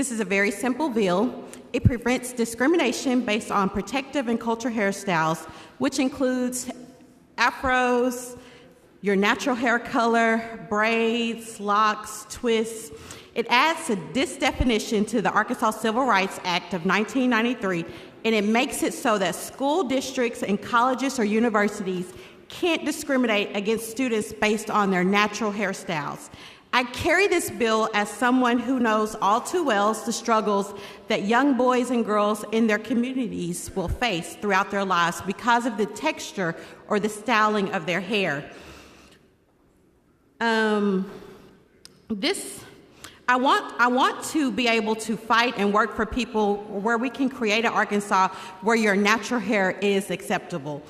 This is a very simple bill. It prevents discrimination based on protective and cultural hairstyles, which includes afros, your natural hair color, braids, locks, twists. It adds this definition to the Arkansas Civil Rights Act of 1993, and it makes it so that school districts and colleges or universities can't discriminate against students based on their natural hairstyles. I carry this bill as someone who knows all too well the struggles that young boys and girls in their communities will face throughout their lives because of the texture or the styling of their hair. I want to be able to fight and work for people where we can create an Arkansas where your natural hair is acceptable.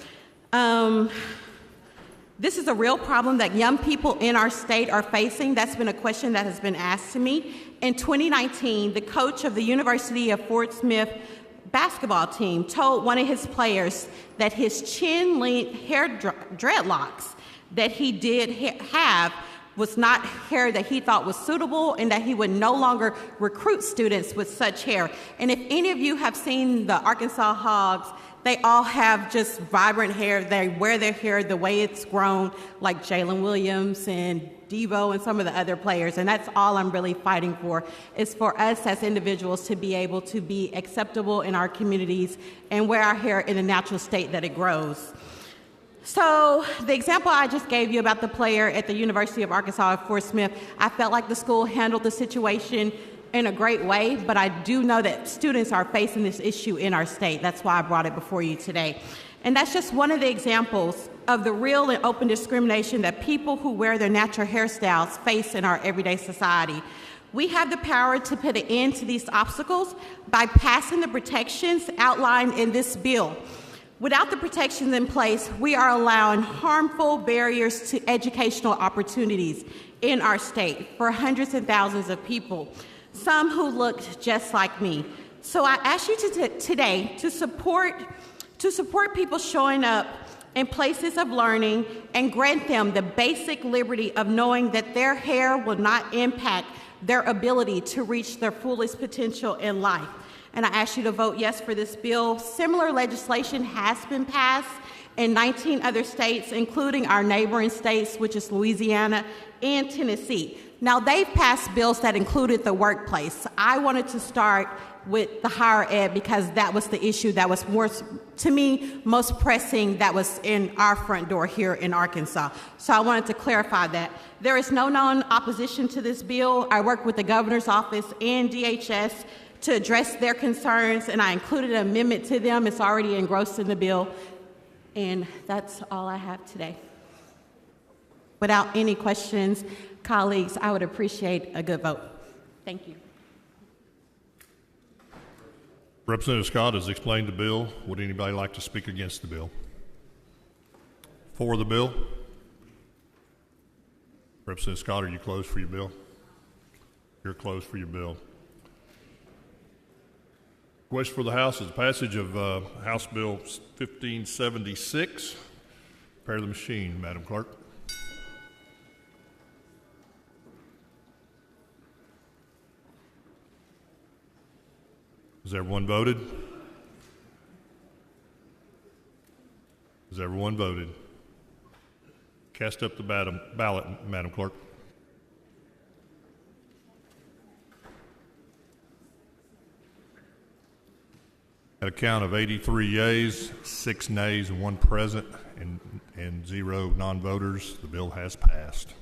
This is a real problem that young people in our state are facing. That's been a question that has been asked to me. In 2019, the coach of the University of Fort Smith basketball team told one of his players that his chin-length hair dreadlocks that he did have was not hair that he thought was suitable and that he would no longer recruit students with such hair. And if any of you have seen the Arkansas Hogs, they all have just vibrant hair. They wear their hair the way it's grown, like Jalen Williams and Devo and some of the other players. And that's all I'm really fighting for, is for us as individuals to be able to be acceptable in our communities and wear our hair in the natural state that it grows. So the example I just gave you about the player at the University of Arkansas at Fort Smith, I felt like the school handled the situation in a great way, but I do know that students are facing this issue in our state. That's why I brought it before you today. And that's just one of the examples of the real and open discrimination that people who wear their natural hairstyles face in our everyday society. We have the power to put an end to these obstacles by passing the protections outlined in this bill. Without the protections in place, we are allowing harmful barriers to educational opportunities in our state for hundreds and thousands of people, some who look just like me. So I ask you today to support people showing up in places of learning and grant them the basic liberty of knowing that their hair will not impact their ability to reach their fullest potential in life. And I ask you to vote yes for this bill. Similar legislation has been passed in 19 other states, including our neighboring states, which is Louisiana and Tennessee. Now, they've passed bills that included the workplace. I wanted to start with the higher ed because that was the issue that was more, to me, most pressing that was in our front door here in Arkansas. So I wanted to clarify that. There is no known opposition to this bill. I work with the governor's office and DHS to address their concerns, and I included an amendment to them. It's already engrossed in the bill, and that's all I have today. Without any questions, colleagues, I would appreciate a good vote. Thank you. Representative Scott has explained the bill. Would anybody like to speak against the bill? For the bill? Representative Scott, are you closed for your bill? You're closed for your bill. Question for the House is the passage of House Bill 1576. Prepare the machine, Madam Clerk. Has everyone voted? Has everyone voted? Cast up the ballot, Madam Clerk. At a count of 83 yeas, 6 nays, and 1 present, and 0 non-voters, the bill has passed.